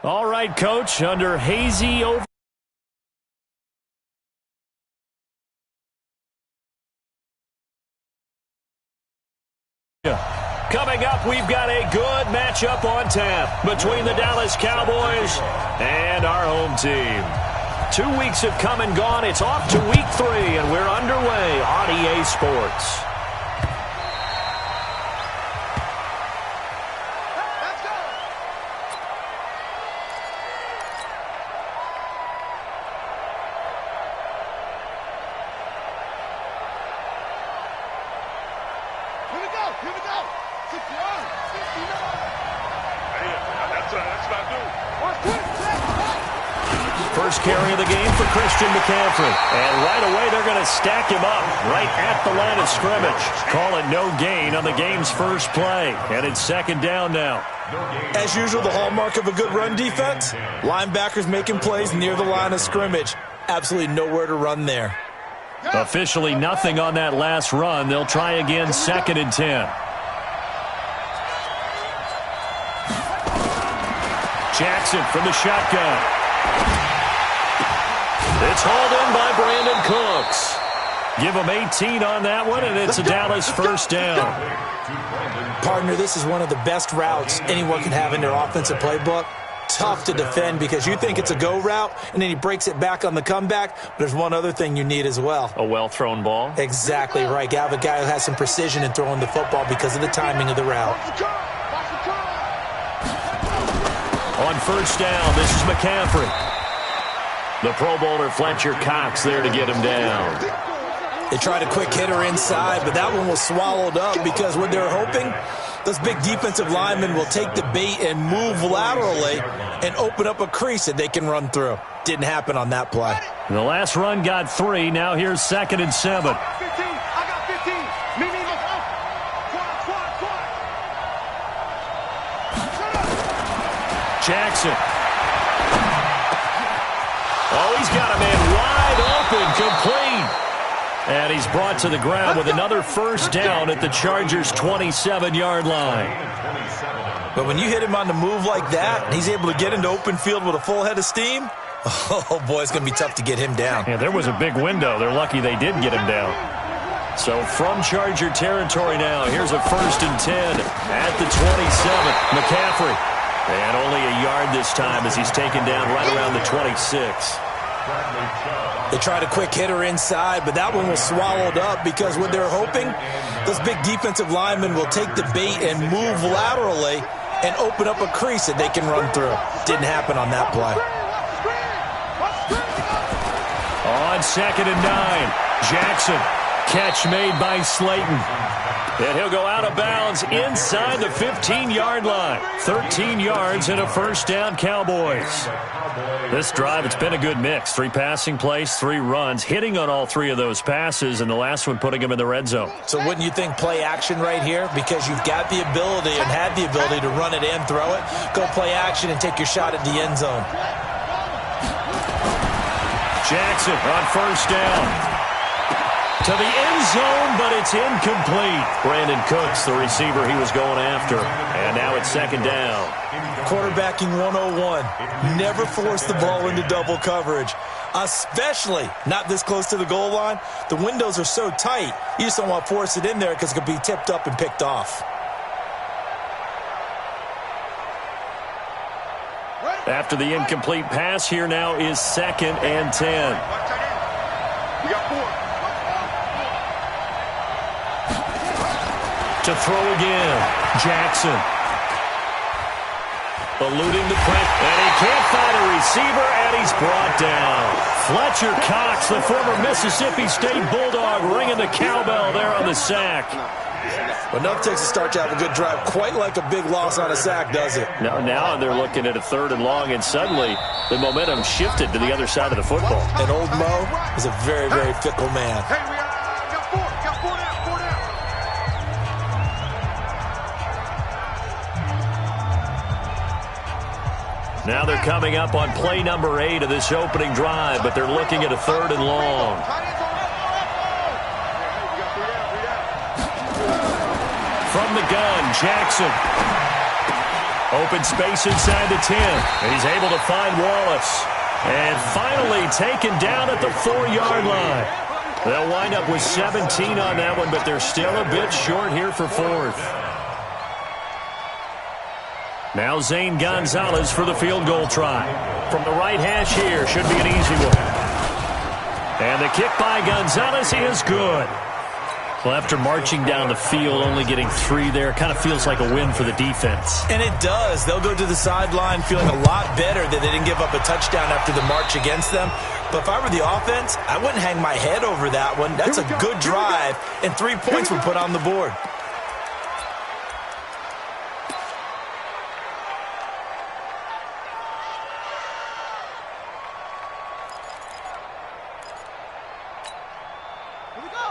All right, Coach, under hazy over. Coming up, we've got a good matchup on tap between the Dallas Cowboys and our home team. 2 weeks have come and gone. It's off to week 3, and we're underway on EA Sports. First carry of the game for Christian McCaffrey. And right away, they're going to stack him up right at the line of scrimmage. Call it no gain on the game's first play. And it's second down now. As usual, the hallmark of a good run defense, linebackers making plays near the line of scrimmage. Absolutely nowhere to run there. Officially nothing on that last run. They'll try again, second and 10. Jackson from the shotgun. It's hauled in by Brandon Cooks. Give him 18 on that one, and it's a Dallas first down. Partner, this is one of the best routes anyone can have in their offensive playbook. Tough to defend because you think it's a go route, and then he breaks it back on the comeback. But there's one other thing you need as well. A well-thrown ball? Exactly right. You have a guy who has some precision in throwing the football because of the timing of the route. On first down, this is McCaffrey. The Pro Bowler Fletcher Cox there to get him down. They tried a quick hitter inside, but that one was swallowed up because what they're hoping, those big defensive linemen will take the bait and move laterally and open up a crease that they can run through. Didn't happen on that play. The last run got 3. Now here's second and 7. Jackson. Oh, he's got a man wide open, complete. And he's brought to the ground with another first down at the Chargers' 27-yard line. But when you hit him on the move like that, and he's able to get into open field with a full head of steam, oh, boy, it's going to be tough to get him down. Yeah, there was a big window. They're lucky they did get him down. So from Charger territory now, here's a first and 10 at the 27. McCaffrey. And only a yard this time as he's taken down right around the 26. They tried a quick hitter inside, but that one was swallowed up because what they're hoping, those big defensive linemen will take the bait and move laterally and open up a crease that they can run through. Didn't happen on that play. On second and 9, Jackson. Catch made by Slayton. And he'll go out of bounds inside the 15-yard line. 13 yards and a first down, Cowboys. This drive, it's been a good mix. 3 passing plays, 3 runs, hitting on all 3 of those passes, and the last one putting him in the red zone. So wouldn't you think play action right here? Because you've got the ability and had the ability to run it and throw it. Go play action and take your shot at the end zone. Jackson on first down. To the end zone, but it's incomplete. Brandon Cooks, the receiver he was going after. And now it's second down. Quarterbacking 101. Never force the ball into double coverage, especially not this close to the goal line. The windows are so tight, you just don't want to force it in there because it could be tipped up and picked off. After the incomplete pass, here now is second and 10. You got 4. To throw again, Jackson. Eluding the pressure, and he can't find a receiver, and he's brought down. Fletcher Cox, the former Mississippi State Bulldog, ringing the cowbell there on the sack. But enough takes a start to have a good drive. Quite like a big loss on a sack, does it? Now they're looking at a third and long, and suddenly the momentum shifted to the other side of the football. And old Mo is a very, very fickle man. Hey, we got 4. Got 4 down. 4 down. Now they're coming up on play number 8 of this opening drive, but they're looking at a third and long. From the gun, Jackson. Open space inside the 10. And he's able to find Wallace. And finally taken down at the 4-yard line. They'll wind up with 17 on that one, but they're still a bit short here for fourth. Now Zane Gonzalez for the field goal try. From the right hash here, should be an easy one. And the kick by Gonzalez is good. Well, after marching down the field, only getting 3 there, kind of feels like a win for the defense. And it does. They'll go to the sideline feeling a lot better that they didn't give up a touchdown after the march against them. But if I were the offense, I wouldn't hang my head over that one. That's a good drive, and 3 points were put on the board.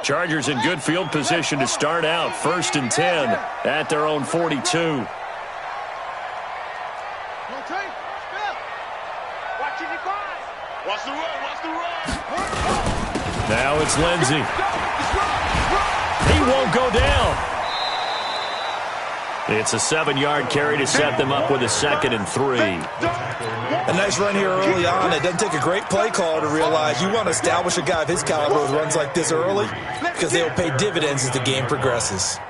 Chargers in good field position to start out. 1st and 10 at their own 42. Now it's Lindsey. He won't go down. It's a 7-yard carry to set them up with a 2nd and 3. A nice run here early on. It doesn't take a great play caller to realize you want to establish a guy of his caliber with runs like this early because they will pay dividends as the game progresses.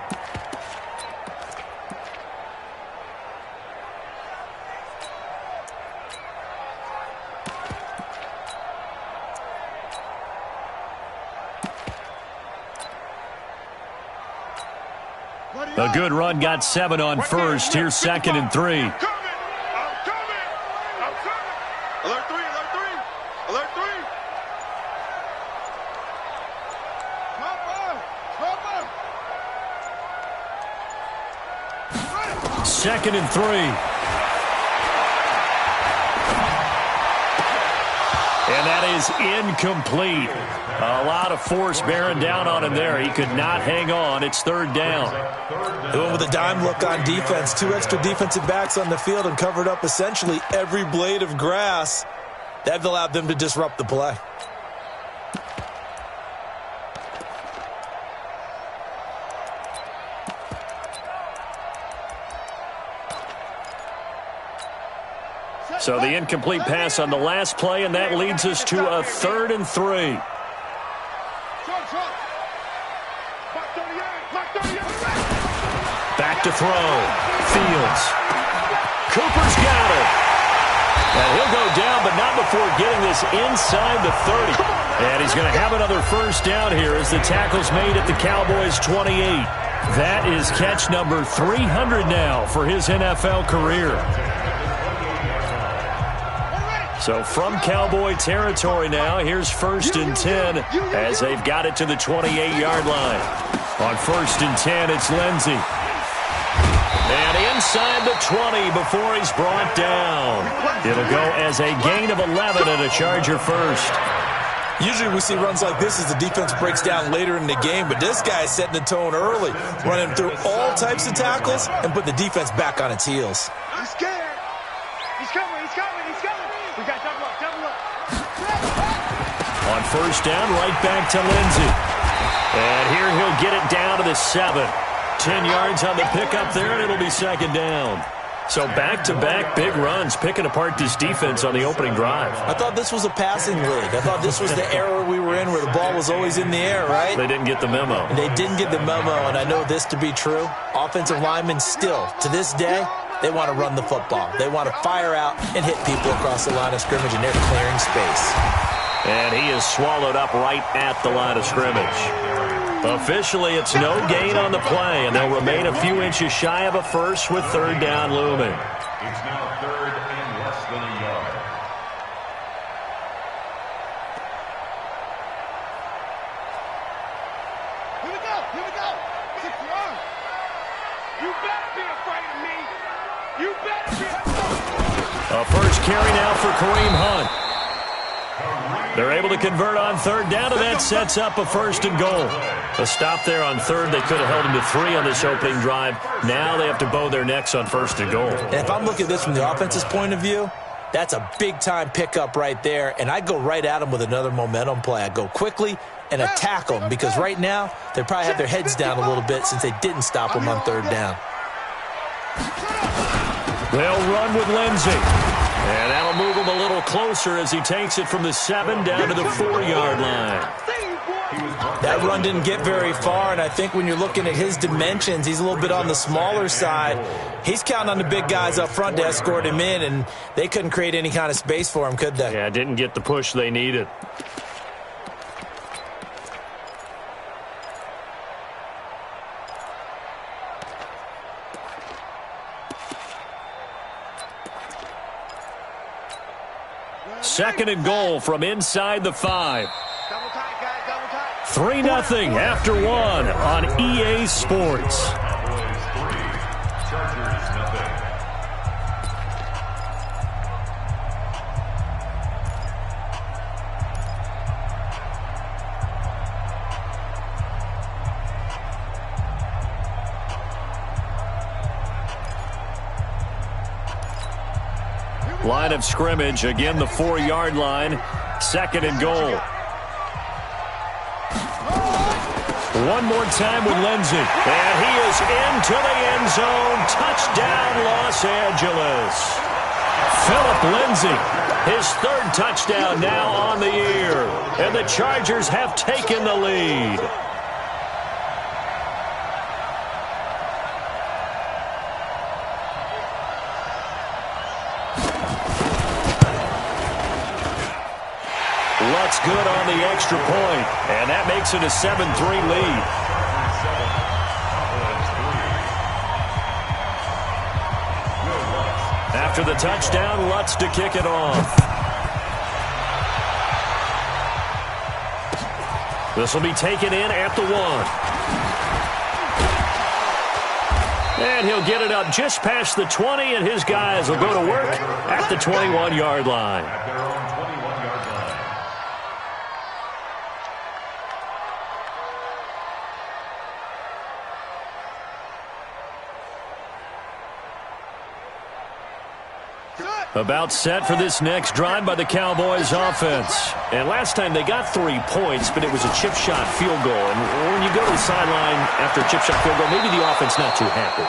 A good run got 7 on first. Here's 2nd and 3. I'm coming. Alert 3. Alert 3. 2nd and 3. And that is incomplete. A lot of force bearing down on him there. He could not hang on. It's 3rd down. They went with a dime look on defense. 2 extra defensive backs on the field and covered up essentially every blade of grass. That allowed them to disrupt the play. So the incomplete pass on the last play, and that leads us to a 3rd and 3. Back to throw. Fields. Cooper's got it. And he'll go down, but not before getting this inside the 30. And he's going to have another 1st down here as the tackle's made at the Cowboys' 28. That is catch number 300 now for his NFL career. So from Cowboy territory now, here's 1st and 10 as they've got it to the 28-yard line. On 1st and 10, it's Lindsey. And inside the 20 before he's brought down. It'll go as a gain of 11 and a Charger 1st. Usually we see runs like this as the defense breaks down later in the game, but this guy's setting the tone early, running through all types of tackles and put the defense back on its heels. He's scared. He's coming. We got double up. On 1st down, right back to Lindsey. And here he'll get it down to the 7. 10 yards on the pickup there, and it'll be 2nd down. So back-to-back big runs, picking apart this defense on the opening drive. I thought this was a passing league. I thought this was the era we were in where the ball was always in the air, right? They didn't get the memo. They didn't get the memo, and I know this to be true. Offensive linemen still, to this day, they want to run the football. They want to fire out and hit people across the line of scrimmage, and they're clearing space. And he is swallowed up right at the line of scrimmage. Officially, it's no gain on the play, and they'll remain a few inches shy of a 1st with 3rd down looming. It's now 3rd and less than a yard. Here we go. 6 yards. You better be afraid of me. You better be afraid. A 1st carry now for Kareem Hunt. They're able to convert on 3rd down, and that sets up a 1st and goal. A stop there on 3rd. They could have held him to 3 on this opening drive. Now they have to bow their necks on 1st and goal. And if I'm looking at this from the offense's point of view, that's a big-time pickup right there, and I'd go right at them with another momentum play. I'd go quickly and attack them because right now they probably have their heads down a little bit since they didn't stop them on 3rd down. They'll run with Lindsey. And that'll move him a little closer as he takes it from the 7 down to the 4-yard line. That run didn't get very far, and I think when you're looking at his dimensions, he's a little bit on the smaller side. He's counting on the big guys up front to escort him in, and they couldn't create any kind of space for him, could they? Yeah, didn't get the push they needed. Second and goal from inside the 5. 3-0 after 1 on EA Sports. Line of scrimmage, again the 4-yard line. Second and goal. One more time with Lindsey. And he is into the end zone. Touchdown, Los Angeles. Philip Lindsey, his 3rd touchdown now on the year. And the Chargers have taken the lead. Lutz good on the extra point, and that makes it a 7-3 lead. After the touchdown, Lutz to kick it off. This will be taken in at the 1. And he'll get it up just past the 20, and his guys will go to work at the 21-yard line. About set for this next drive by the Cowboys offense. And last time they got 3 points, but it was a chip shot field goal. And when you go to the sideline after a chip shot field goal, maybe the offense not too happy.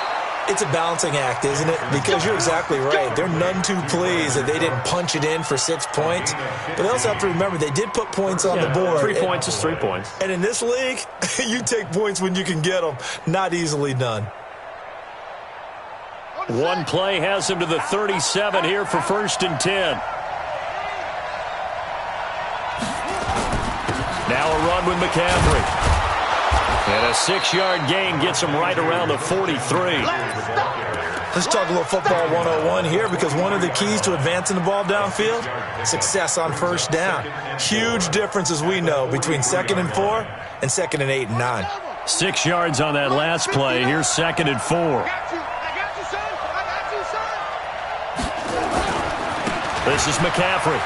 It's a balancing act, isn't it? Because you're exactly right. They're none too pleased that they didn't punch it in for 6 points. But they also have to remember they did put points on the board. 3 points is 3 points. And in this league, you take points when you can get them. Not easily done. One play has him to the 37 here for 1st and 10. Now a run with McCaffrey. And a 6-yard gain gets him right around the 43. Let's talk a little football 101 here, because one of the keys to advancing the ball downfield, success on 1st down. Huge difference, as we know, between 2nd and 4 and 2nd and 8 and 9. 6 yards on that last play. Here's 2nd and 4. This is McCaffrey.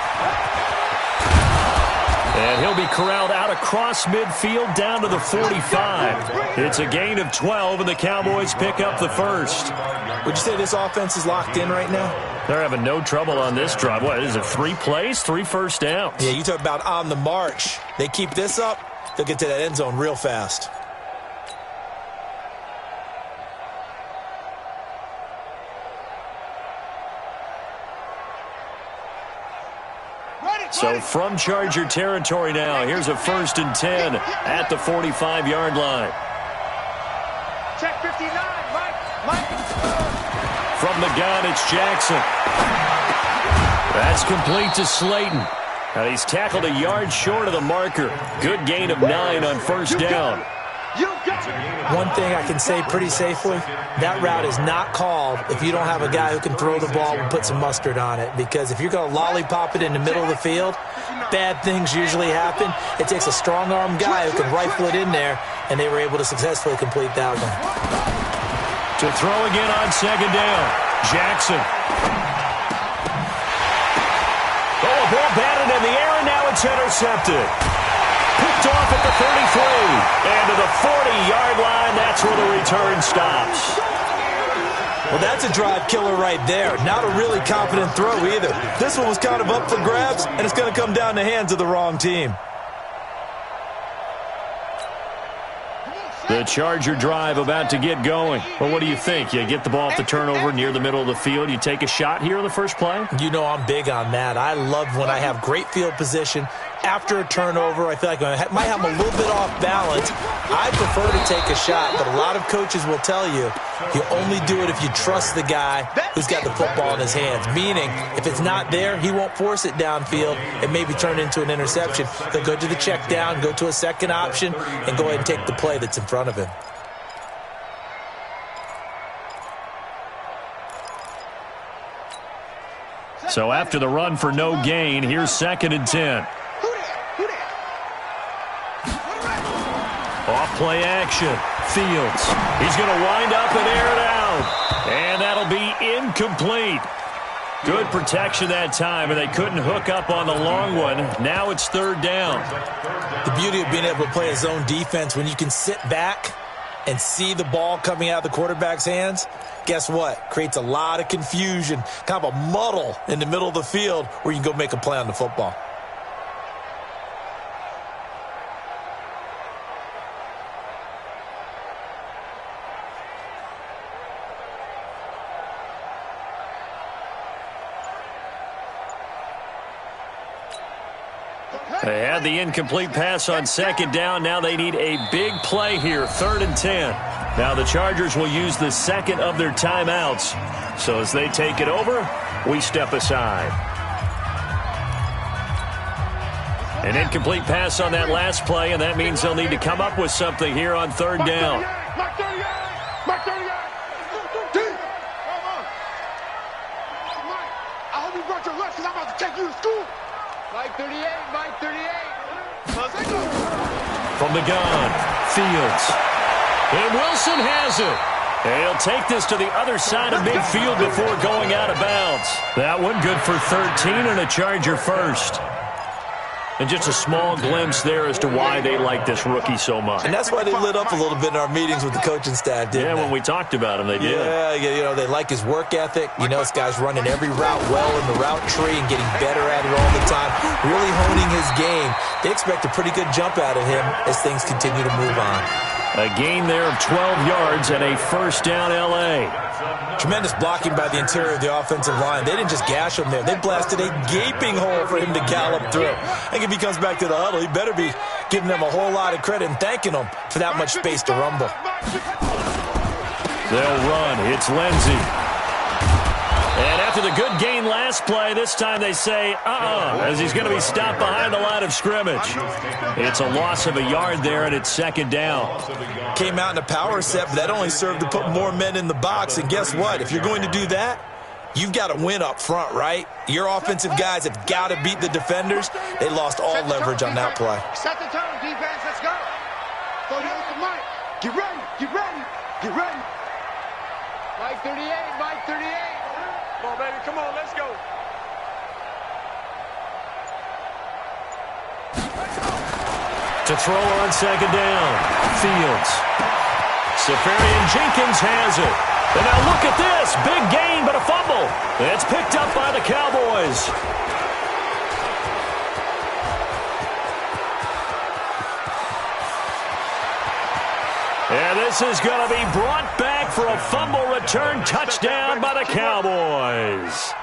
And he'll be corralled out across midfield down to the 45. It's a gain of 12, and the Cowboys pick up the 1st. Would you say this offense is locked in right now? They're having no trouble on this drive. What is it, 3 plays, 3 first downs? Yeah, you talk about on the march. They keep this up, they'll get to that end zone real fast. So from Charger territory now, here's a 1st and 10 at the 45-yard line. Check 59, Mike. From the gun, it's Jackson. That's complete to Slayton. Now he's tackled a yard short of the marker. Good gain of 9 on 1st down. One thing I can say pretty safely, that route is not called if you don't have a guy who can throw the ball and put some mustard on it. Because if you're going to lollipop it in the middle of the field, bad things usually happen. It takes a strong-arm guy who can rifle it in there, and they were able to successfully complete that one. To throw again on 2nd down, Jackson. Oh, a ball batted in the air, and now it's intercepted. Picked off at the 33. And to the 40-yard line, that's where the return stops. Well, that's a drive killer right there. Not a really confident throw either. This one was kind of up for grabs, and it's going to come down the hands of the wrong team. The Charger drive about to get going. Well, what do you think? You get the ball off the turnover near the middle of the field. You take a shot here on the first play? You know I'm big on that. I love when I have great field position. After a turnover, I feel like I might have them a little bit off balance. I prefer to take a shot, but a lot of coaches will tell you only do it if you trust the guy who's got the football in his hands. Meaning, if it's not there, he won't force it downfield and maybe turn it into an interception. He'll go to the check down, go to a second option, and go ahead and take the play that's in front of him. So after the run for no gain, here's 2nd and 10. Off play action. Fields. He's going to wind up and air it out. And that'll be incomplete. Good protection that time, and they couldn't hook up on the long one. Now it's 3rd down. The beauty of being able to play a zone defense, when you can sit back and see the ball coming out of the quarterback's hands, guess what? Creates a lot of confusion, kind of a muddle in the middle of the field where you can go make a play on the football. They had the incomplete pass on 2nd down. Now they need a big play here, 3rd and 10. Now the Chargers will use the 2nd of their timeouts. So as they take it over, we step aside. An incomplete pass on that last play, and that means they'll need to come up with something here on 3rd down. I hope you brought your lunch because I'm about to take you to school. Mike 38, Mike 38. From the gun, Fields. And Wilson has it. And he'll take this to the other side of midfield before going out of bounds. That one good for 13 and a Charger first. And just a small glimpse there as to why they like this rookie so much. And that's why they lit up a little bit in our meetings with the coaching staff, didn't they? When we talked about him, they did. Yeah, you know, they like his work ethic. You know, this guy's running every route well in the route tree and getting better at it all the time, really honing his game. They expect a pretty good jump out of him as things continue to move on. A gain there of 12 yards and a 1st down L.A. Tremendous blocking by the interior of the offensive line. They didn't just gash him there. They blasted a gaping hole for him to gallop through. I think if he comes back to the huddle, he better be giving them a whole lot of credit and thanking them for that much space to rumble. They'll run. It's Lindsey. And after the good gain last play, this time they say, as he's going to be stopped behind the line of scrimmage. It's a loss of a yard there, and it's 2nd down. Came out in a power set, but that only served to put more men in the box. And guess what? If you're going to do that, you've got to win up front, right? Your offensive guys have got to beat the defenders. They lost all leverage on that play. Set the tone, defense. Let's go. So here's the mic. Get ready. Get ready. Get ready. Mike 38. Mike 38. Come on, baby. Come on. Let's go. To throw on 2nd down. Fields. Safarian Jenkins has it. And now look at this. Big gain, but a fumble. It's picked up by the Cowboys. And this is going to be brought back for a fumble return touchdown by the Cowboys.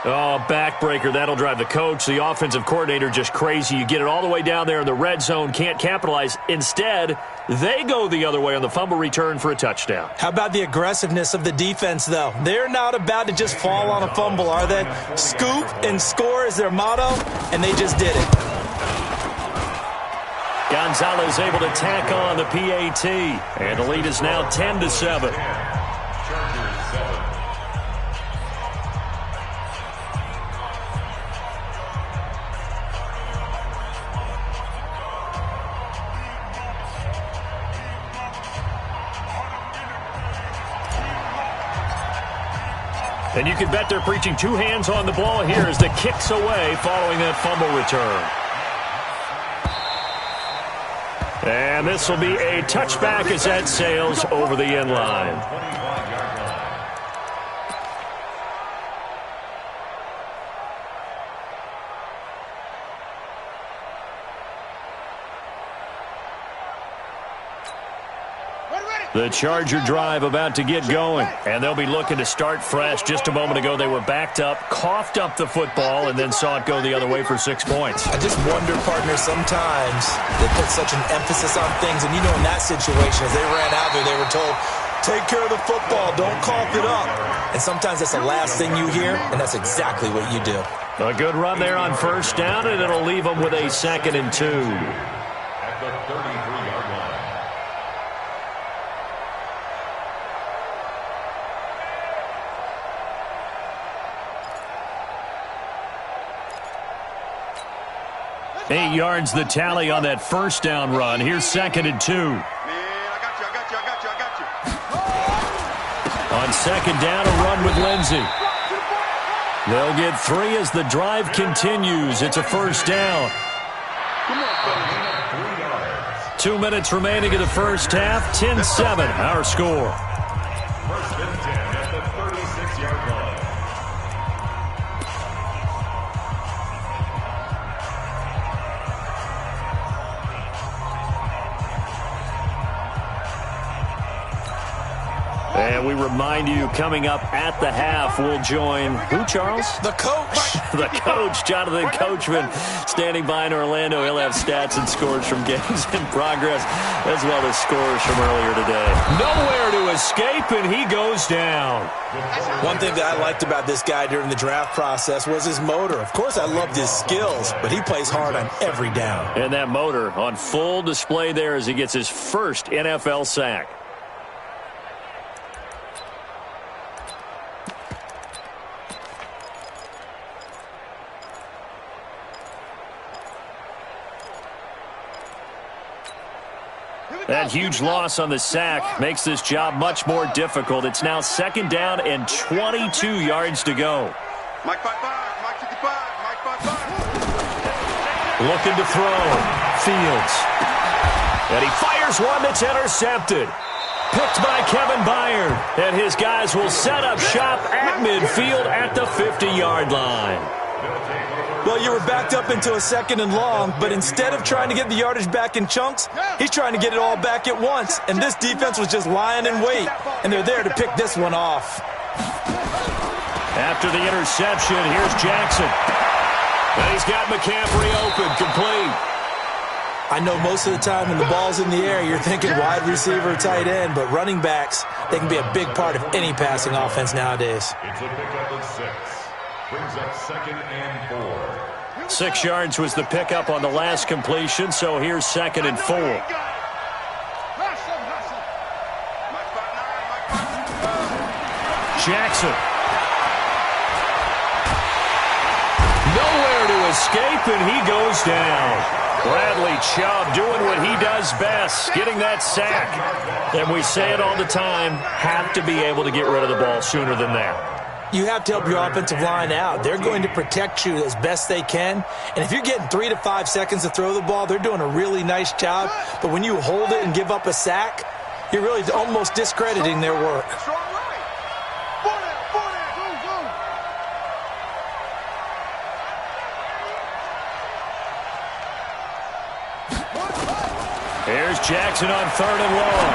Oh, backbreaker. That'll drive the coach, the offensive coordinator, just crazy. You get it all the way down there in the red zone, can't capitalize. Instead, they go the other way on the fumble return for a touchdown. How about the aggressiveness of the defense, though? They're not about to just fall on a fumble, are they? Scoop and score is their motto, and they just did it. Gonzalez able to tack on the PAT, and the lead is now 10-7. And you can bet they're preaching two hands on the ball here as the kick's away following that fumble return. And this will be a touchback as that sails over the end line. The Charger drive about to get going, and they'll be looking to start fresh. Just a moment ago, they were backed up, coughed up the football, and then saw it go the other way for 6 points. I just wonder, partner, sometimes they put such an emphasis on things, and in that situation, as they ran out there, they were told, take care of the football, don't cough it up. And sometimes that's the last thing you hear, and that's exactly what you do. A good run there on first down, and it'll leave them with a 2nd and 2. At the 33-yard line. Eight yards the tally on that first down run. Here's 2nd and 2. Man, I got you. On 2nd down, a run with Lindsey. They'll get 3 as the drive continues. It's a first down. 2 minutes remaining in the first half. 10-7, our score. First and 10 at the 36-yard line. And we remind you, coming up at the half, we'll join who, Charles? The coach. The coach, Jonathan Coachman, standing by in Orlando. He'll have stats and scores from games in progress, as well as scores from earlier today. Nowhere to escape, and he goes down. One thing that I liked about this guy during the draft process was his motor. Of course, I loved his skills, but he plays hard on every down. And that motor on full display there as he gets his first NFL sack. That huge loss on the sack makes this job much more difficult. It's now 2nd down and 22 yards to go. Mike 5-5, Mike 55, Mike 5-5. Looking to throw. Fields. And he fires one that's intercepted. Picked by Kevin Byard. And his guys will set up shop at midfield at the 50-yard line. Well, you were backed up into a 2nd and long, but instead of trying to get the yardage back in chunks, he's trying to get it all back at once. And this defense was just lying in wait, and they're there to pick this one off. After the interception, here's Jackson. And he's got McCaffrey open, complete. I know most of the time when the ball's in the air, you're thinking wide receiver, tight end, but running backs, they can be a big part of any passing offense nowadays. It's a pickup of 6. Brings up 2nd and 4. 6 yards was the pickup on the last completion, so here's 2nd and 4. Jackson. Nowhere to escape, and he goes down. Bradley Chubb doing what he does best, getting that sack. And we say it all the time, have to be able to get rid of the ball sooner than that. You have to help your offensive line out. They're going to protect you as best they can. And if you're getting 3 to 5 seconds to throw the ball, they're doing a really nice job. But when you hold it and give up a sack, you're really almost discrediting their work. Here's Jackson on 3rd and long.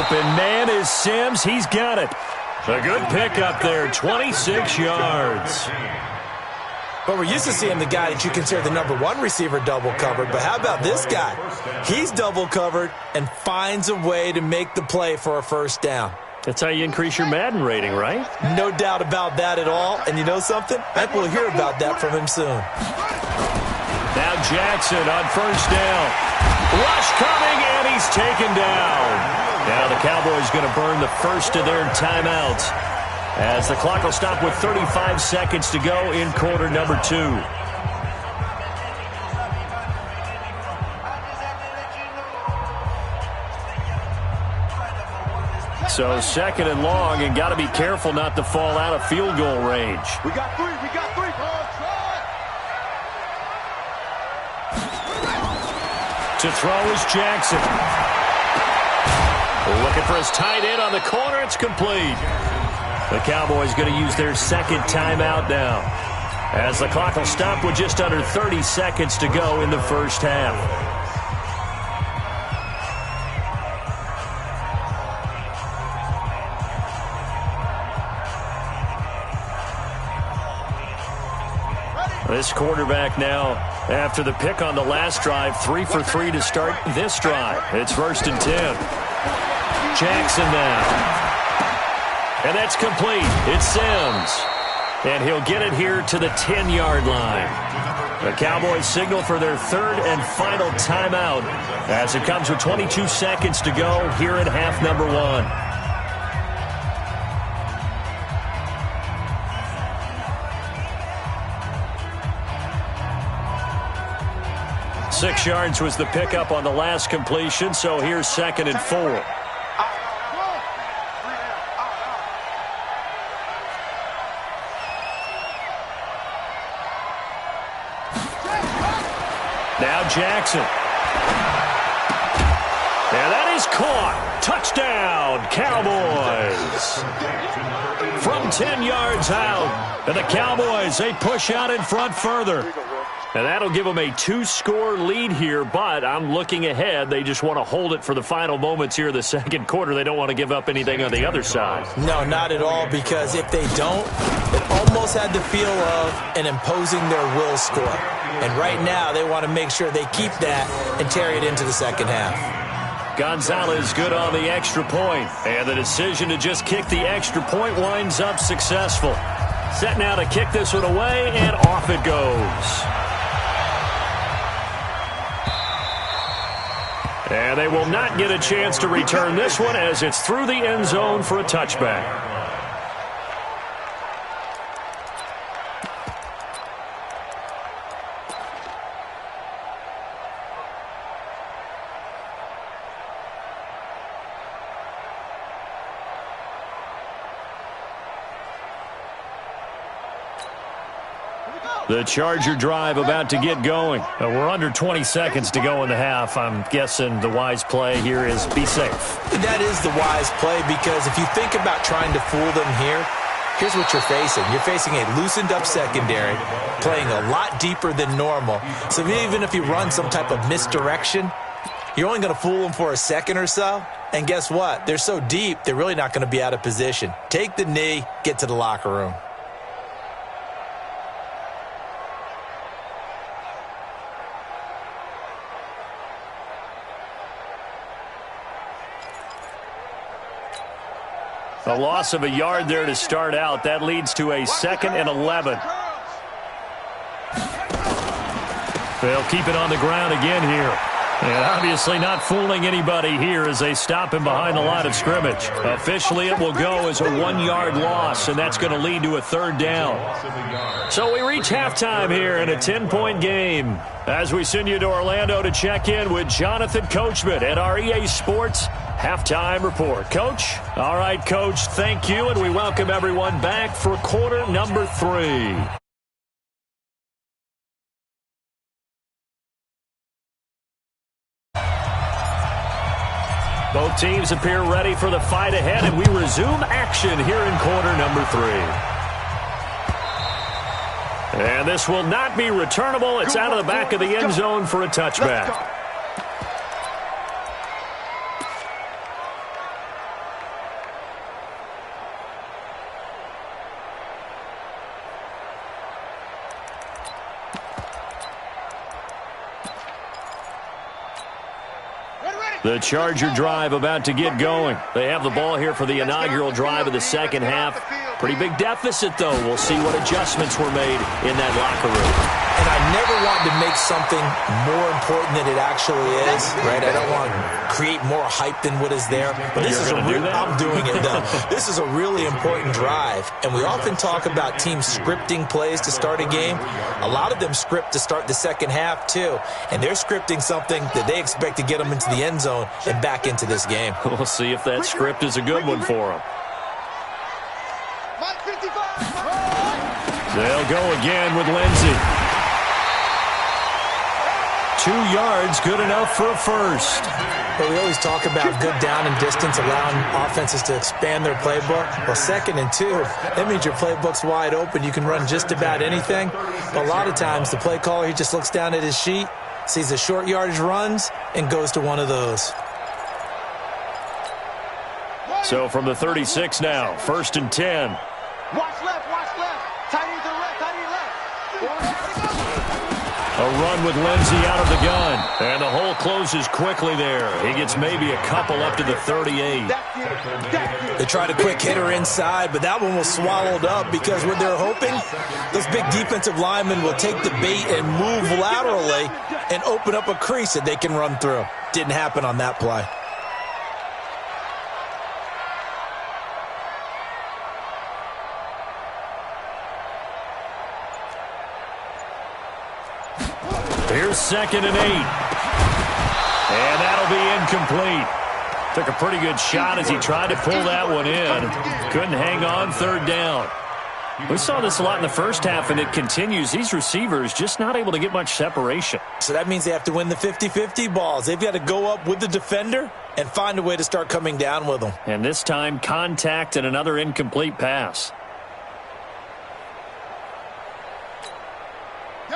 Open man is Sims. He's got it. A good pickup there, 26 yards. But we're used to seeing the guy that you consider the #1 receiver double covered. But how about this guy? He's double covered and finds a way to make the play for a first down. That's how you increase your Madden rating, right? No doubt about that at all. And you know something? I think we'll hear about that from him soon. Now Jackson on first down. Rush coming, and he's taken down. Now the Cowboys going to burn the first of their timeouts as the clock will stop with 35 seconds to go in quarter number 2. So 2nd and long, and got to be careful not to fall out of field goal range. We got 3, To throw is Jackson. Looking for his tight end on the corner. It's complete. The Cowboys going to use their 2nd timeout now, as the clock will stop with just under 30 seconds to go in the first half. This quarterback now, after the pick on the last drive, 3 for 3 to start this drive. It's 1st and 10. Jackson now. And that's complete. It's Sims. And he'll get it here to the 10-yard line. The Cowboys signal for their 3rd and final timeout as it comes with 22 seconds to go here in half number 1. Six yards was the pickup on the last completion, so here's 2nd and 4. Now Jackson. And that is caught. Touchdown, Cowboys. From 10 yards out. And the Cowboys, they push out in front further. And that'll give them a 2-score lead here, but I'm looking ahead. They just want to hold it for the final moments here in the second quarter. They don't want to give up anything on the other side. No, not at all, because if they don't, it almost had the feel of an imposing their will score. And right now, they want to make sure they keep that and carry it into the second half. Gonzalez good on the extra point, and the decision to just kick the extra point winds up successful. Set now to kick this one away, and off it goes. And they will not get a chance to return this one as it's through the end zone for a touchback. The Charger drive about to get going. We're under 20 seconds to go in the half. I'm guessing the wise play here is be safe. That is the wise play, because if you think about trying to fool them here, here's what you're facing. You're facing a loosened up secondary, playing a lot deeper than normal. So even if you run some type of misdirection, you're only going to fool them for a second or so. And guess what? They're so deep, they're really not going to be out of position. Take the knee, get to the locker room. A loss of a yard there to start out. That leads to a 2nd and 11. They'll keep it on the ground again here. And obviously not fooling anybody here as they stop him behind the line of scrimmage. Officially, it will go as a 1-yard loss, and that's going to lead to a 3rd down. So we reach halftime here in a 10-point game as we send you to Orlando to check in with Jonathan Coachman at our EA Sports Halftime Report. Coach? All right, Coach, thank you, and we welcome everyone back for quarter number 3. Both teams appear ready for the fight ahead, and we resume action here in quarter number 3. And this will not be returnable. It's out of the back of the end zone for a touchback. The Charger drive about to get going. They have the ball here for the inaugural drive of the second half. Pretty big deficit, though. We'll see what adjustments were made in that locker room. And I never want to make something more important than it actually is, right? I don't want to create more hype than what is there. But this is I'm doing it, though. This is a really important drive. And we often talk about teams scripting plays to start a game. A lot of them script to start the second half, too. And they're scripting something that they expect to get them into the end zone and back into this game. We'll see if that script is a good one for them. They'll go again with Lindsey. 2 yards, good enough for a first. Well, we always talk about good down and distance, allowing offenses to expand their playbook. Well, 2nd and 2, that means your playbook's wide open. You can run just about anything. But a lot of times, the play caller, he just looks down at his sheet, sees the short yardage runs, and goes to one of those. So from the 36 now, 1st and 10. Watch left, watch left. Tight end to the left, tight end left. A run with Lindsey out of the gun. And the hole closes quickly there. He gets maybe a couple up to the 38. They tried a quick hitter inside, but that one was swallowed up because what they're hoping, those big defensive linemen will take the bait and move laterally and open up a crease that they can run through. Didn't happen on that play. Here's 2nd and 8. And that'll be incomplete. Took a pretty good shot as he tried to pull that one in. Couldn't hang on 3rd down. We saw this a lot in the first half, and it continues. These receivers just not able to get much separation. So that means they have to win the 50-50 balls. They've got to go up with the defender and find a way to start coming down with them. And this time, contact and another incomplete pass.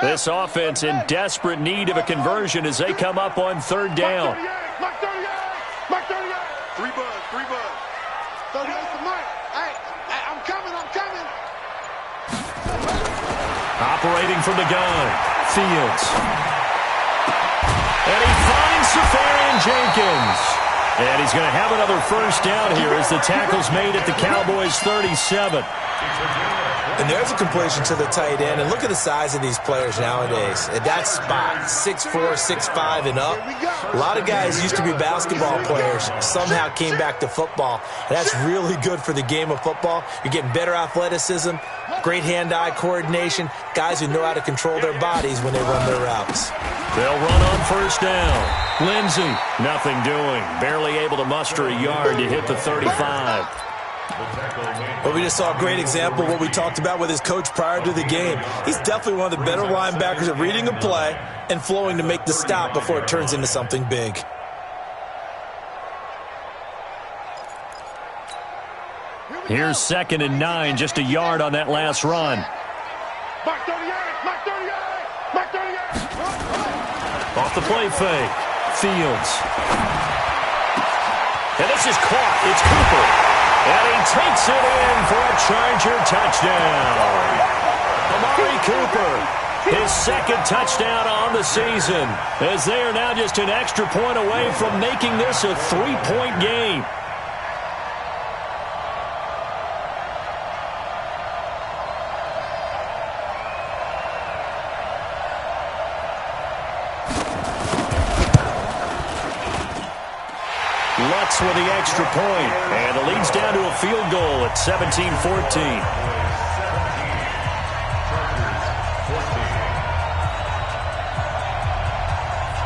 This offense in desperate need of a conversion as they come up on 3rd down. Mark 38! Mark 38! 3 buzz, 3 buzz. 38 for Mike. Hey, I'm coming. Operating from the gun, Fields. And he finds Safarian Jenkins. And he's going to have another 1st down here as the tackle's made at the Cowboys' 37. And there's a completion to the tight end. And look at the size of these players nowadays. At that spot, 6'4", 6'5", and up. A lot of guys used to be basketball players, somehow came back to football. And that's really good for the game of football. You're getting better athleticism, great hand-eye coordination, guys who know how to control their bodies when they run their routes. They'll run on 1st down. Lindsey, nothing doing. Barely able to muster a yard to hit the 35. Well, we just saw a great example of what we talked about with his coach prior to the game. He's definitely one of the better linebackers at reading a play and flowing to make the stop before it turns into something big. Here's 2nd and 9, just a yard on that last run. Mark 38! Mark 38! Mark 38! Off the play fake. Fields. And this is caught. It's Cooper. And he takes it in for a Charger touchdown. Amari Cooper, his 2nd touchdown on the season, as they are now just an extra point away from making this a 3-point game. Lutz with the extra point, and the lead's down to a field goal at 17-14.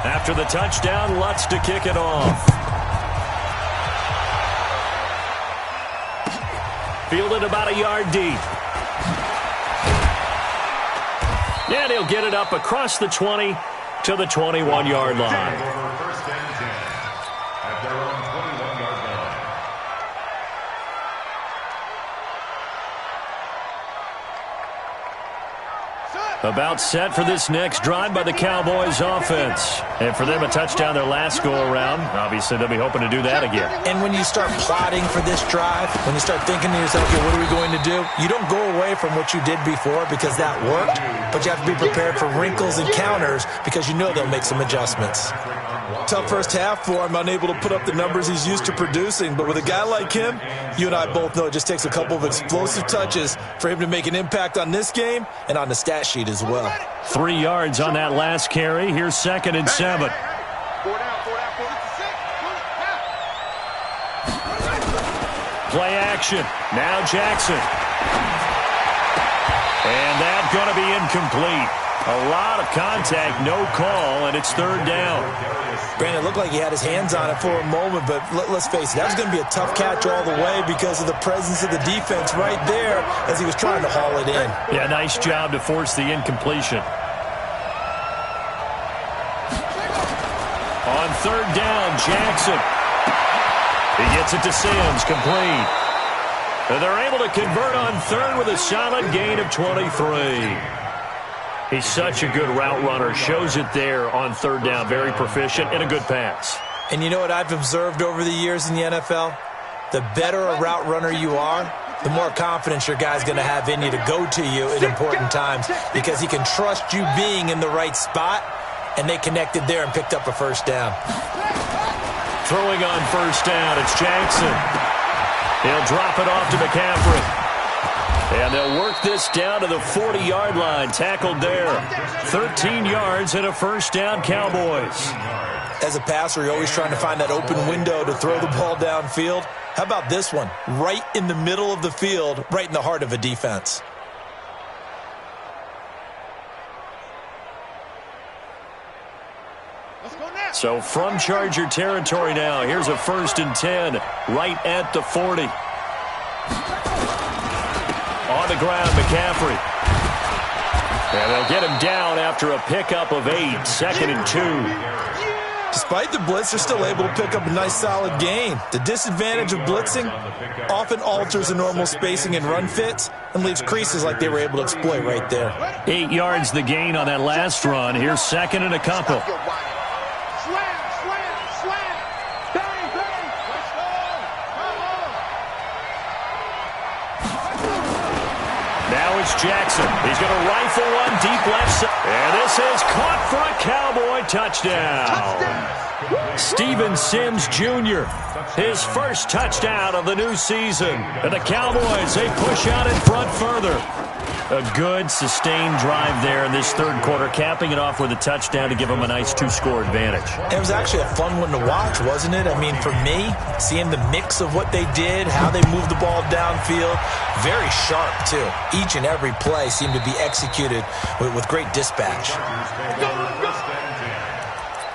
After the touchdown, Lutz to kick it off. Fielded about a yard deep. And he'll get it up across the 20 to the 21-yard line. About set for this next drive by the Cowboys offense. And for them, a touchdown their last go-around. Obviously, they'll be hoping to do that again. And when you start plotting for this drive, when you start thinking to yourself, okay, what are we going to do? You don't go away from what you did before because that worked, but you have to be prepared for wrinkles and counters because you know they'll make some adjustments. Tough first half for him, unable to put up the numbers he's used to producing. But with a guy like him, you and I both know it just takes a couple of explosive touches for him to make an impact on this game and on the stat sheet as well. 3 yards on that last carry. Here's 2nd and 7. Play action. Now Jackson. And that's going to be incomplete. A lot of contact, no call, and it's 3rd down. Brandon, it looked like he had his hands on it for a moment, but let's face it, that was going to be a tough catch all the way because of the presence of the defense right there as he was trying to haul it in. Yeah, nice job to force the incompletion. On 3rd down, Jackson. He gets it to Sims, complete. And they're able to convert on 3rd with a solid gain of 23. He's such a good route runner. Shows it there on 3rd down. Very proficient and a good pass. And you know what I've observed over the years in the NFL? The better a route runner you are, the more confidence your guy's going to have in you to go to you in important times because he can trust you being in the right spot, and they connected there and picked up a first down. Throwing on first down, it's Jackson. He'll drop it off to McCaffrey. And they'll work this down to the 40-yard line. Tackled there. 13 yards and a first down, Cowboys. As a passer, you're always trying to find that open window to throw the ball downfield. How about this one? Right in the middle of the field, right in the heart of a defense. So from Charger territory now, here's a 1st and 10 right at the 40. On the ground, McCaffrey. And they'll get him down after a pickup of 8, 2nd and 2. Despite the blitz, they're still able to pick up a nice solid gain. The disadvantage of blitzing often alters the normal spacing and run fits and leaves creases like they were able to exploit right there. 8 yards the gain on that last run. Here's 2nd and a couple. Now it's Jackson. He's going to rifle one deep left side. And this is caught for a Cowboy touchdown. Steven Sims Jr., his first touchdown of the new season. And the Cowboys, they push out in front further. A good, sustained drive there in this third quarter, capping it off with a touchdown to give them a nice 2-score advantage. It was actually a fun one to watch, wasn't it? I mean, for me, seeing the mix of what they did, how they moved the ball downfield, very sharp, too. Each and every play seemed to be executed with great dispatch.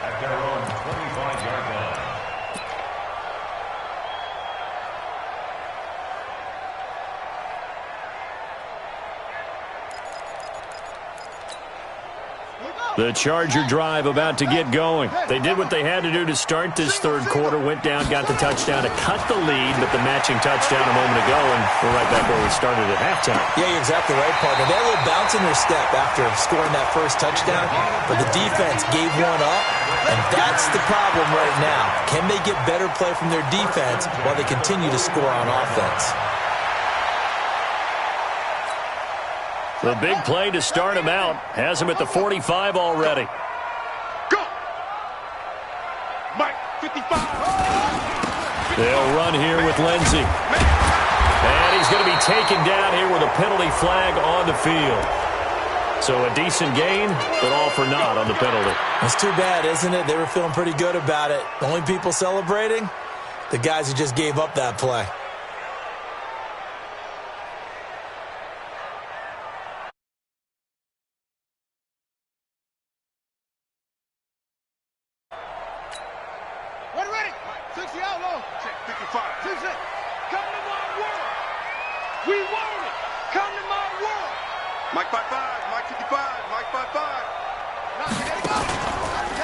At their own 25-yard line. The Charger drive about to get going. They did what they had to do to start this third quarter, went down, got the touchdown to cut the lead, but the matching touchdown a moment ago, and we're right back where we started at halftime. Yeah, you're exactly right, partner. They had a little bounce in their step after scoring that first touchdown, but the defense gave one up, and that's the problem right now. Can they get better play from their defense while they continue to score on offense? The big play to start him out has him at the 45 already. Go! Mike, 55. They'll run here with Lindsey. And he's going to be taken down here with a penalty flag on the field. So a decent gain, but all for naught on the penalty. It's too bad, isn't it? They were feeling pretty good about it. The only people celebrating? The guys who just gave up that play.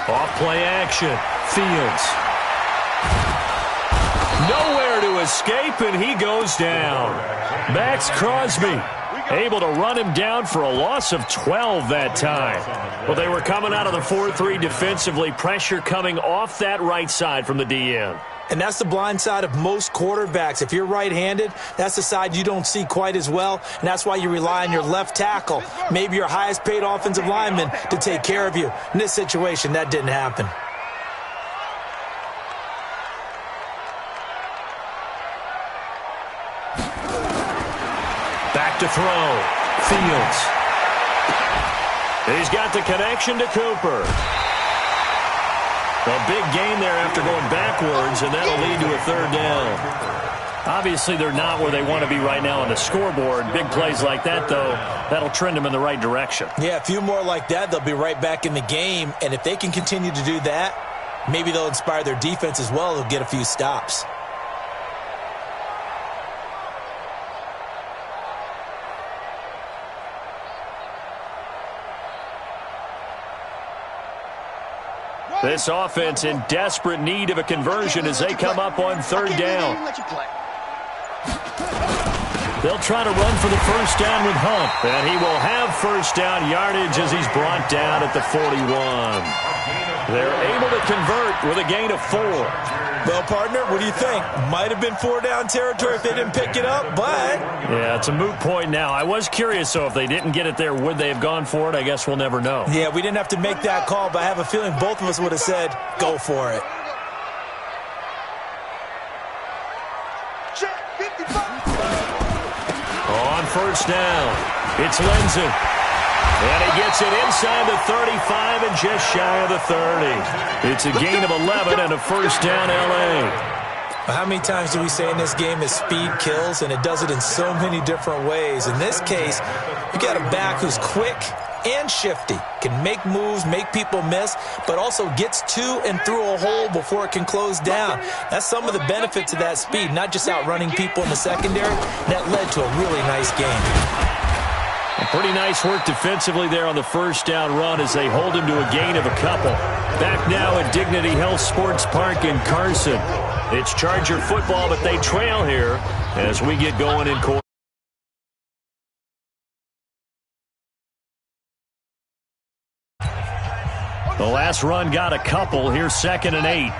Off-play action. Fields. Nowhere to escape, and he goes down. Max Crosby able to run him down for a loss of 12 that time. Well, they were coming out of the 4-3 defensively. Pressure coming off that right side from the DN. And that's the blind side of most quarterbacks. If you're right-handed, that's the side you don't see quite as well, and that's why you rely on your left tackle, maybe your highest-paid offensive lineman, to take care of you. In this situation, that didn't happen. Back to throw. Fields. He's got the connection to Cooper. A big gain there after going backwards, and that'll lead to a third down. Obviously, they're not where they want to be right now on the scoreboard. Big plays like that, though, that'll trend them in the right direction. Yeah, a few more like that, they'll be right back in the game. And if they can continue to do that, maybe they'll inspire their defense as well. They'll get a few stops. This offense in desperate need of a conversion as they come up on third down. They'll try to run for the first down with Hunt, and he will have first down yardage as he's brought down at the 41. They're able to convert with a gain of 4. Well, partner, what do you think? Might have been 4-down territory if they didn't pick it up, but... Yeah, it's a moot point now. I was curious, so if they didn't get it there, would they have gone for it? I guess we'll never know. Yeah, we didn't have to make that call, but I have a feeling both of us would have said, go for it. On first down, it's Lindsey. And he gets it inside the 35 and just shy of the 30. It's a gain of 11 and a first down, L.A. How many times do we say in this game that speed kills, and it does it in so many different ways? In this case, you got a back who's quick and shifty, can make moves, make people miss, but also gets to and through a hole before it can close down. That's some of the benefits of that speed, not just outrunning people in the secondary. That led to a really nice game. Pretty nice work defensively there on the first down run as they hold him to a gain of a couple. Back now at Dignity Health Sports Park in Carson. It's Charger football, but they trail here as we get going in quarter. The last run got a couple. Here's 2nd and 8.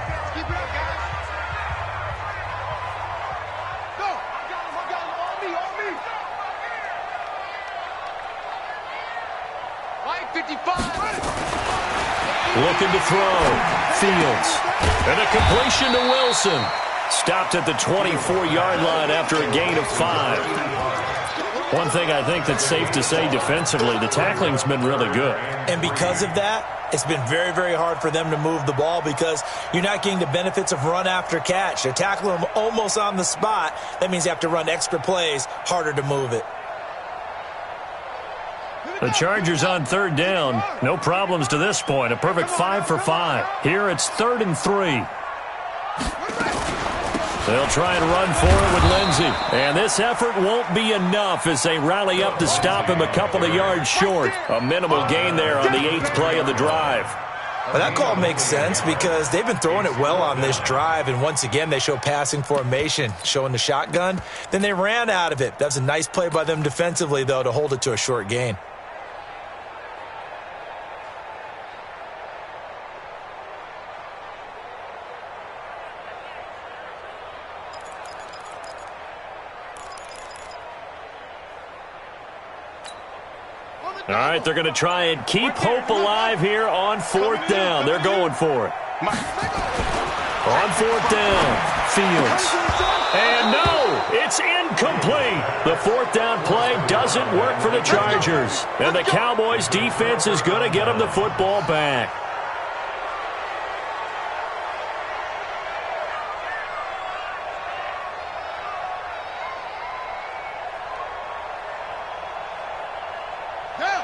Looking to throw. Fields. And a completion to Wilson. Stopped at the 24-yard line after a gain of 5. One thing I think that's safe to say defensively, the tackling's been really good. And because of that, it's been very, very hard for them to move the ball because you're not getting the benefits of run after catch. They're tackling them almost on the spot. That means you have to run extra plays, harder to move it. The Chargers on 3rd down. No problems to this point. A perfect 5 for 5. Here it's 3rd and 3. They'll try and run for it with Lindsey. And this effort won't be enough as they rally up to stop him a couple of yards short. A minimal gain there on the 8th play of the drive. Well, that call makes sense because they've been throwing it well on this drive, and once again they show passing formation, showing the shotgun. Then they ran out of it. That's a nice play by them defensively, though, to hold it to a short gain. All right, they're going to try and keep hope alive here on 4th down. They're going for it. On 4th down, Fields. And no, it's incomplete. The 4th down play doesn't work for the Chargers. And the Cowboys defense is going to get them the football back.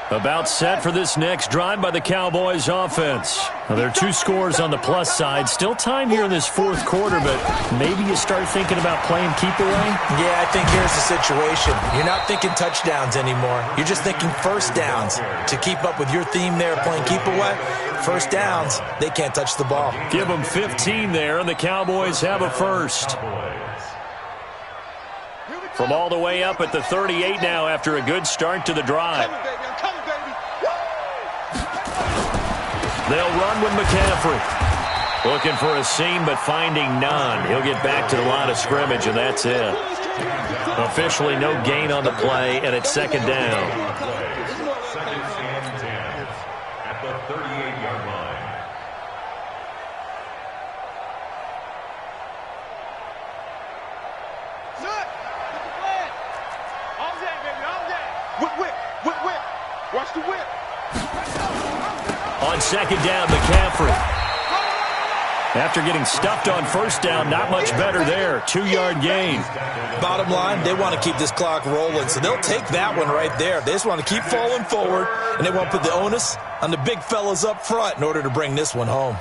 About set for this next drive by the Cowboys offense. Now, there are 2 scores on the plus side. Still time here in this 4th quarter, but maybe you start thinking about playing keep away? Yeah, I think here's the situation. You're not thinking touchdowns anymore. You're just thinking first downs. To keep up with your theme there, playing keep away, first downs, they can't touch the ball. Give them 15 there, and the Cowboys have a first. From all the way up at the 38 now after a good start to the drive. They'll run with McCaffrey. Looking for a seam, but finding none. He'll get back to the line of scrimmage, and that's it. Officially no gain on the play, and it's 2nd down. 2nd and 10 at the 38-yard line. Whip. Watch the whip. On 2nd down, McCaffrey. After getting stuffed on 1st down, not much better there. 2-yard gain. Bottom line, they want to keep this clock rolling, so they'll take that one right there. They just want to keep falling forward, and they want to put the onus on the big fellas up front in order to bring this one home.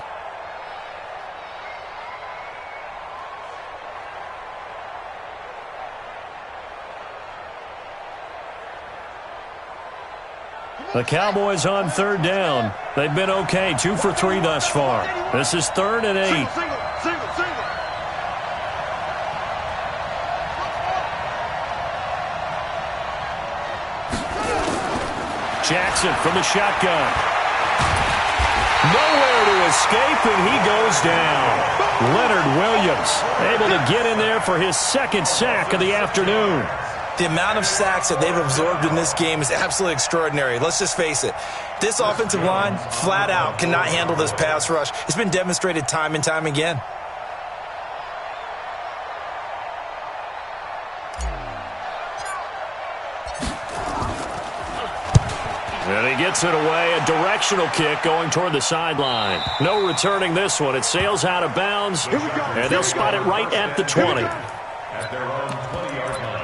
The Cowboys on 3rd down. They've been okay, 2 for 3 thus far. This is 3rd and 8. Single. Jackson from the shotgun. Nowhere to escape, and he goes down. Leonard Williams able to get in there for his second sack of the afternoon. The amount of sacks that they've absorbed in this game is absolutely extraordinary. Let's just face it. This offensive line, flat out, cannot handle this pass rush. It's been demonstrated time and time again. And he gets it away, a directional kick going toward the sideline. No returning this one. It sails out of bounds, and they'll spot it right at the 20. At their own 20-yard line.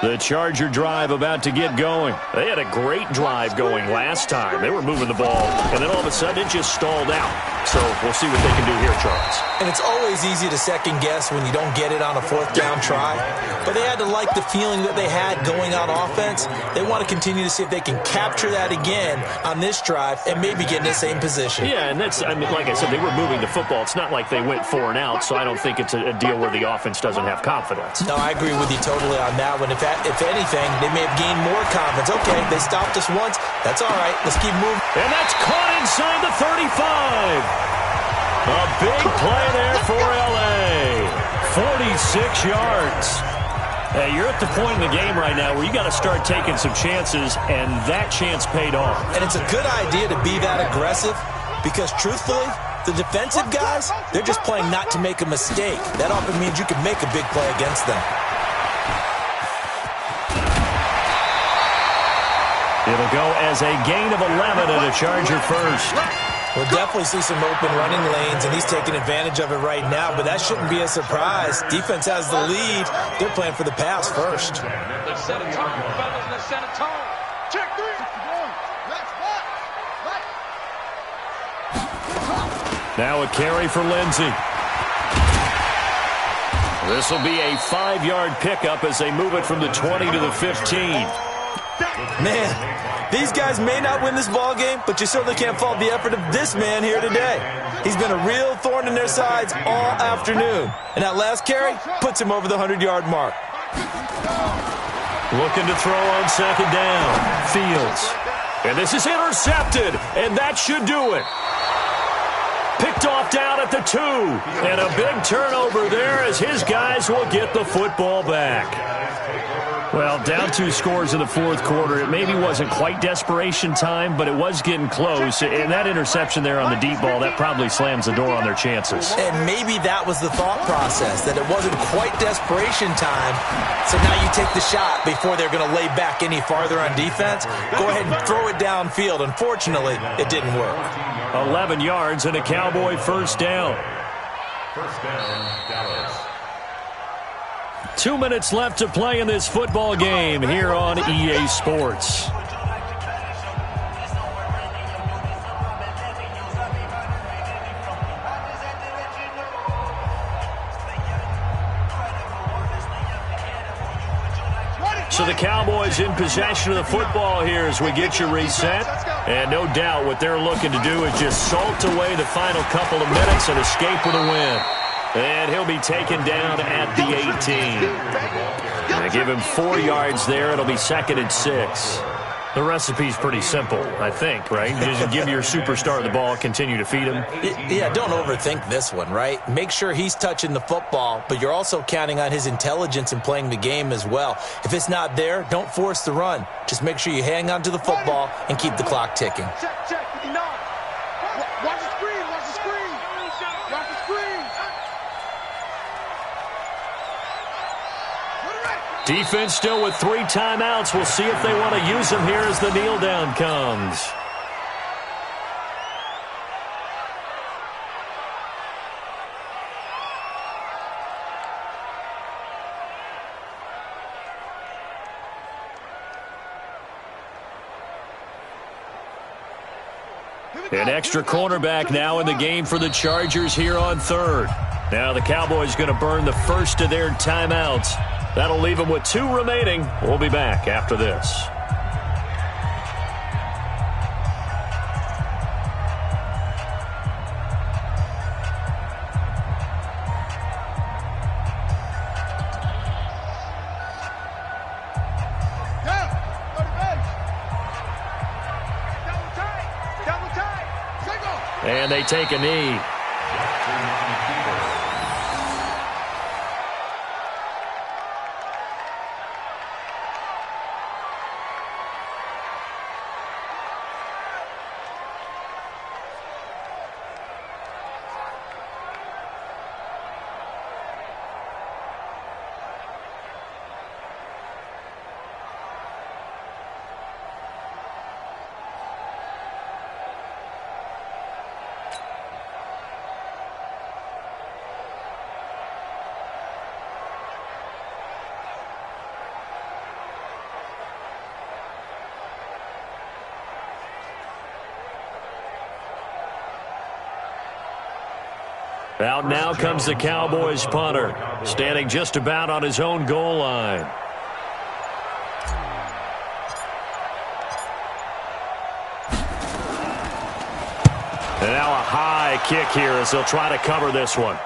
The Charger drive about to get going. They had a great drive going last time. They were moving the ball, and then all of a sudden it just stalled out. So we'll see what they can do here, Charles. And it's always easy to second guess when you don't get it on a fourth down try. But they had to like the feeling that they had going on offense. They want to continue to see if they can capture that again on this drive and maybe get in the same position. Yeah, and that's, I mean, like I said, they were moving the football. It's not like they went 4 and out, so I don't think it's a deal where the offense doesn't have confidence. No, I agree with you totally on that one. If anything, they may have gained more confidence. Okay, they stopped us once. That's all right. Let's keep moving. And that's caught inside the 35. A big play there for L.A. 46 yards. Hey, you're at the point in the game right now where you got to start taking some chances, and that chance paid off. And it's a good idea to be that aggressive because, truthfully, the defensive guys, they're just playing not to make a mistake. That often means you can make a big play against them. It'll go as a gain of 11 and a Charger first. We'll definitely see some open running lanes, and he's taking advantage of it right now, but that shouldn't be a surprise. Defense has the lead. They're playing for the pass first. Let's set a tone, fellas. Let's set a tone. Check 3. Now a carry for Lindsey. This will be a 5-yard pickup as they move it from the 20 to the 15. Man, these guys may not win this ball game, but you certainly can't fault the effort of this man here today. He's been a real thorn in their sides all afternoon. And that last carry puts him over the 100-yard mark. Looking to throw on second down. Fields. And this is intercepted, and that should do it. Picked off down at the 2. And a big turnover there as his guys will get the football back. Well, down 2 scores in the fourth quarter. It maybe wasn't quite desperation time, but it was getting close. And that interception there on the deep ball, that probably slams the door on their chances. And maybe that was the thought process, that it wasn't quite desperation time. So now you take the shot before they're going to lay back any farther on defense. Go ahead and throw it downfield. Unfortunately, it didn't work. 11 yards and a Cowboy first down. First down, Dallas. 2 minutes left to play in this football game here on EA Sports. So the Cowboys in possession of the football here as we get you reset. And no doubt what they're looking to do is just salt away the final couple of minutes and escape with a win. And he'll be taken down at the 18. And give him 4 yards there. It'll be 2nd and 6. The recipe's pretty simple, I think, right? Just give your superstar the ball, continue to feed him. Yeah, don't overthink this one, right? Make sure he's touching the football, but you're also counting on his intelligence in playing the game as well. If it's not there, don't force the run. Just make sure you hang on to the football and keep the clock ticking. Check. Watch the screen. Watch the screen. Watch the screen. Defense still with 3 timeouts. We'll see if they want to use them here as the kneel down comes. An extra cornerback now in the game for the Chargers here on 3rd. Now the Cowboys going to burn the first of their timeouts. That'll leave them with 2 remaining. We'll be back after this. And they take a knee. Out now comes the Cowboys punter, standing just about on his own goal line. And now a high kick here as they'll try to cover this one.